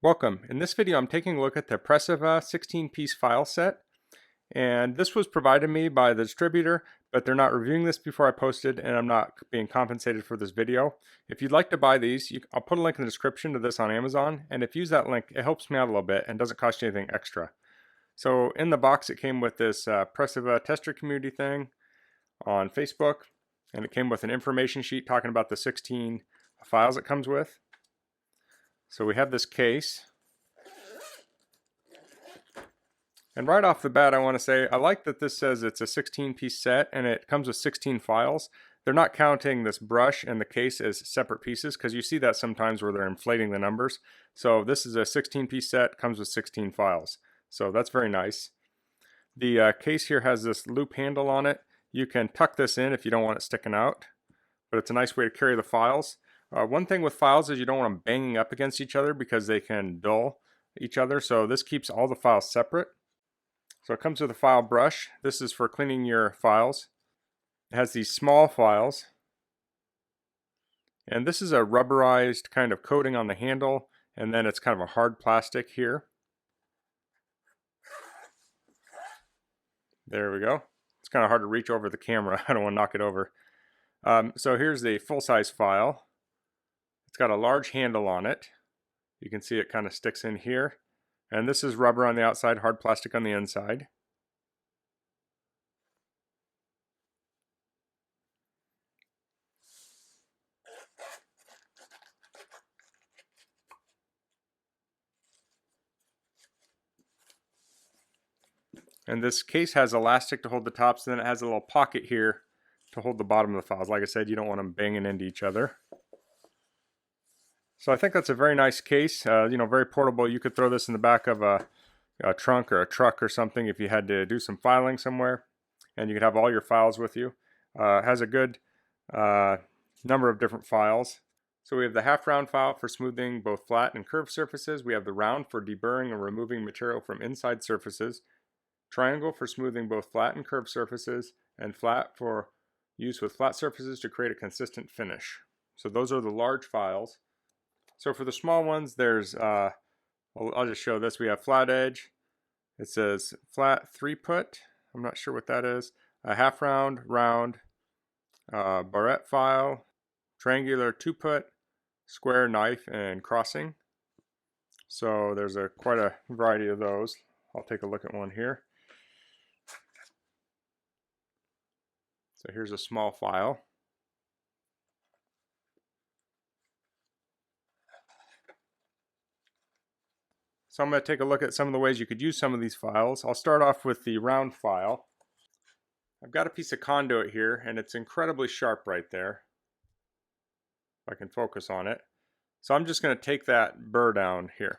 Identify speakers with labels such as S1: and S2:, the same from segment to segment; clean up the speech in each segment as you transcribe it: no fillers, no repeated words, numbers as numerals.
S1: Welcome. In this video I'm taking a look at the Preciva 16-piece file set, and this was provided me by the distributor, but they're not reviewing this before I posted, and I'm not being compensated for this video. If you'd like to buy these, I'll put a link in the description to this on Amazon, and if you use that link, it helps me out a little bit and doesn't cost you anything extra. So in the box it came with this Preciva tester community thing on Facebook, and it came with an information sheet talking about the 16 files it comes with. So we have this case, and right off the bat I want to say I like that this says it's a 16-piece set and it comes with 16 files. They're not counting this brush and the case as separate pieces, because you see that sometimes where they're inflating the numbers. So this is a 16-piece set, comes with 16 files. So that's very nice. The case here has this loop handle on it. You can tuck this in if you don't want it sticking out, but it's a nice way to carry the files. One thing with files is you don't want them banging up against each other because they can dull each other, so this keeps all the files separate. So it comes with a file brush. This is for cleaning your files. It has these small files, and this is a rubberized kind of coating on the handle, and then it's kind of a hard plastic here. There we go. It's kind of hard to reach over the camera. I don't want to knock it over. So here's the full-size file. It's got a large handle on it. You can see it kind of sticks in here. And this is rubber on the outside, hard plastic on the inside. And this case has elastic to hold the tops, and then it has a little pocket here to hold the bottom of the files. Like I said, you don't want them banging into each other. So I think that's a very nice case, very portable. You could throw this in the back of a trunk or a truck or something if you had to do some filing somewhere, and you could have all your files with you. It has a good number of different files. So we have the half round file for smoothing both flat and curved surfaces. We have the round for deburring and removing material from inside surfaces. Triangle for smoothing both flat and curved surfaces, and flat for use with flat surfaces to create a consistent finish. So those are the large files. So for the small ones, there's, I'll just show this. We have flat edge. It says flat 3-put. I'm not sure what that is. A half round, round, barrette file, triangular 2-put, square, knife, and crossing. So there's quite a variety of those. I'll take a look at one here. So here's a small file. So I'm going to take a look at some of the ways you could use some of these files. I'll start off with the round file. I've got a piece of conduit here, and it's incredibly sharp right there. If I can focus on it. So I'm just going to take that burr down here.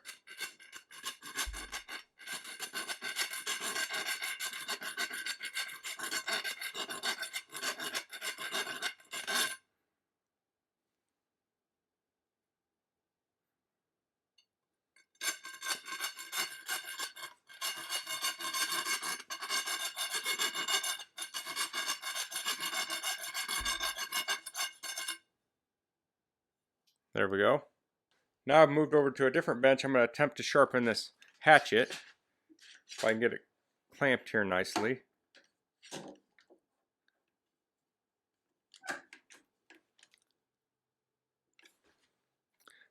S1: There we go. Now I've moved over to a different bench. I'm going to attempt to sharpen this hatchet, if I can get it clamped here nicely.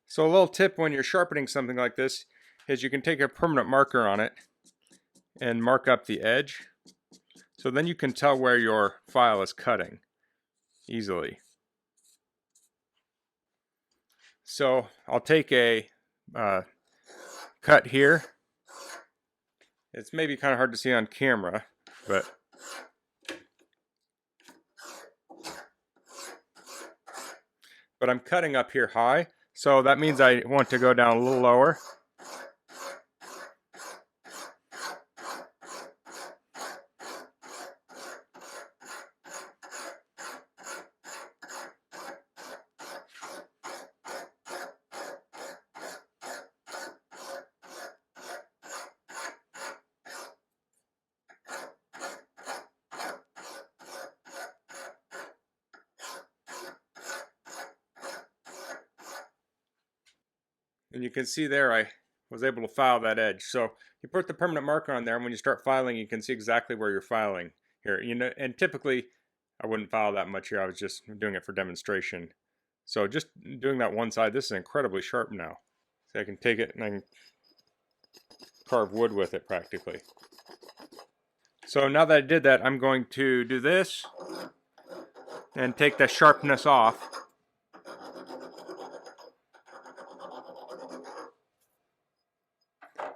S1: So a little tip when you're sharpening something like this is you can take a permanent marker on it and mark up the edge. So then you can tell where your file is cutting easily. So I'll take a cut here. It's maybe kind of hard to see on camera, but I'm cutting up here high, so that means I want to go down a little lower. And you can see there I was able to file that edge. So you put the permanent marker on there, and when you start filing, you can see exactly where you're filing here. You know, and typically I wouldn't file that much here. I was just doing it for demonstration. So just doing that one side, this is incredibly sharp now. So I can take it and I can carve wood with it practically. So now that I did that, I'm going to do this and take the sharpness off.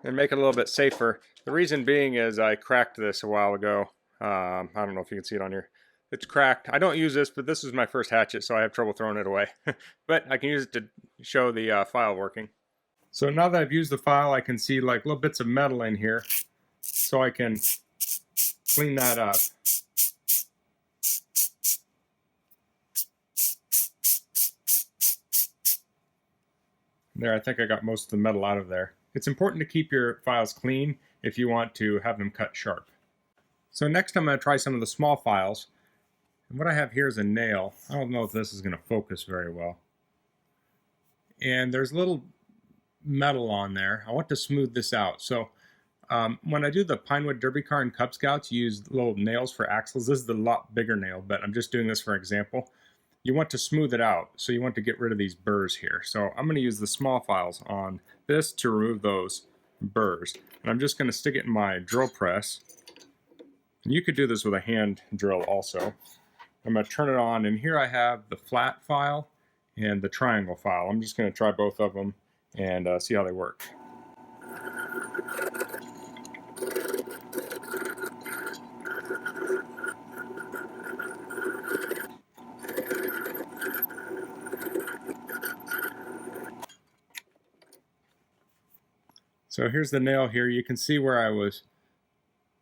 S1: And make it a little bit safer. The reason being is I cracked this a while ago. I don't know if you can see it on here. It's cracked. I don't use this, but this is my first hatchet, so I have trouble throwing it away. But I can use it to show the file working. So now that I've used the file, I can see like little bits of metal in here, so I can clean that up. There, I think I got most of the metal out of there. It's important to keep your files clean if you want to have them cut sharp. So next I'm going to try some of the small files. And what I have here is a nail. I don't know if this is going to focus very well. And there's a little metal on there. I want to smooth this out. So when I do the Pinewood Derby car and Cub Scouts, you use little nails for axles. This is the lot bigger nail, but I'm just doing this for example. You want to smooth it out, so you want to get rid of these burrs here. So I'm going to use the small files on this to remove those burrs. And I'm just going to stick it in my drill press. And you could do this with a hand drill also. I'm going to turn it on, and here I have the flat file and the triangle file. I'm just going to try both of them and see how they work. So here's the nail here. You can see where I was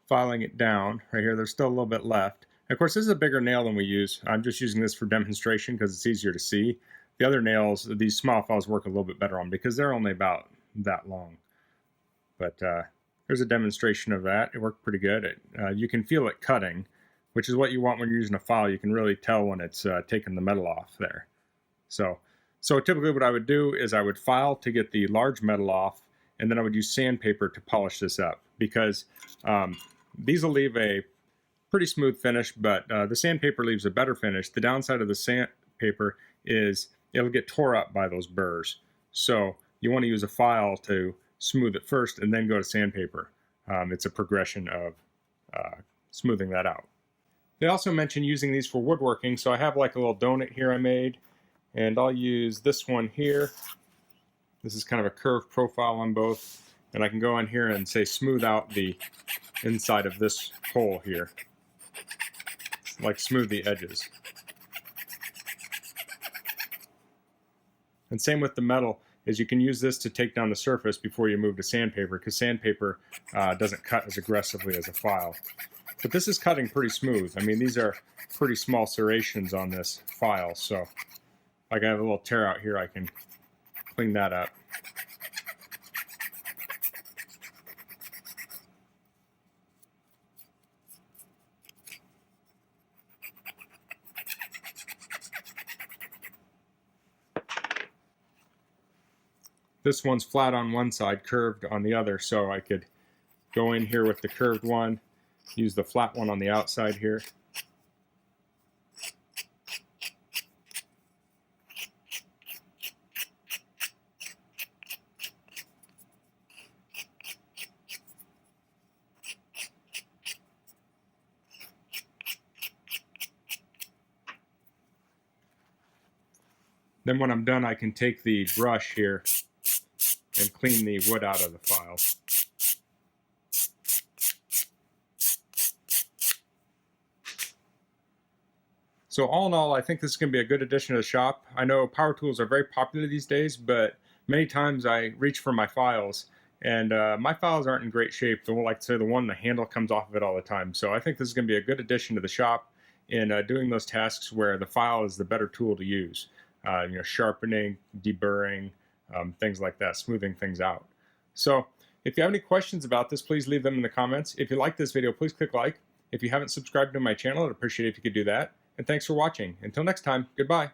S1: filing it down. Right here, there's still a little bit left. Of course, this is a bigger nail than we use. I'm just using this for demonstration because it's easier to see. The other nails, these small files work a little bit better on because they're only about that long. But here's a demonstration of that. It worked pretty good. You can feel it cutting, which is what you want when you're using a file. You can really tell when it's taking the metal off there. So typically what I would do is I would file to get the large metal off, and then I would use sandpaper to polish this up because these will leave a pretty smooth finish, but the sandpaper leaves a better finish. The downside of the sandpaper is it'll get tore up by those burrs. So you want to use a file to smooth it first and then go to sandpaper. It's a progression of smoothing that out. They also mentioned using these for woodworking, so I have like a little donut here I made, and I'll use this one here. This is kind of a curved profile on both, and I can go in here and say smooth out the inside of this hole here, like smooth the edges. And same with the metal, is you can use this to take down the surface before you move to sandpaper, because sandpaper doesn't cut as aggressively as a file. But this is cutting pretty smooth. I mean, these are pretty small serrations on this file, so like I have a little tear out here, I can clean that up. This one's flat on one side, curved on the other, so I could go in here with the curved one, use the flat one on the outside here. Then when I'm done, I can take the brush here and clean the wood out of the file. So all in all, I think this is going to be a good addition to the shop. I know power tools are very popular these days, but many times I reach for my files, and my files aren't in great shape. Like I say, the handle comes off of it all the time. So I think this is going to be a good addition to the shop in doing those tasks where the file is the better tool to use. Sharpening, deburring, things like that, smoothing things out. So if you have any questions about this, please leave them in the comments. If you like this video, please click like. If you haven't subscribed to my channel, I'd appreciate it if you could do that. And thanks for watching. Until next time, goodbye.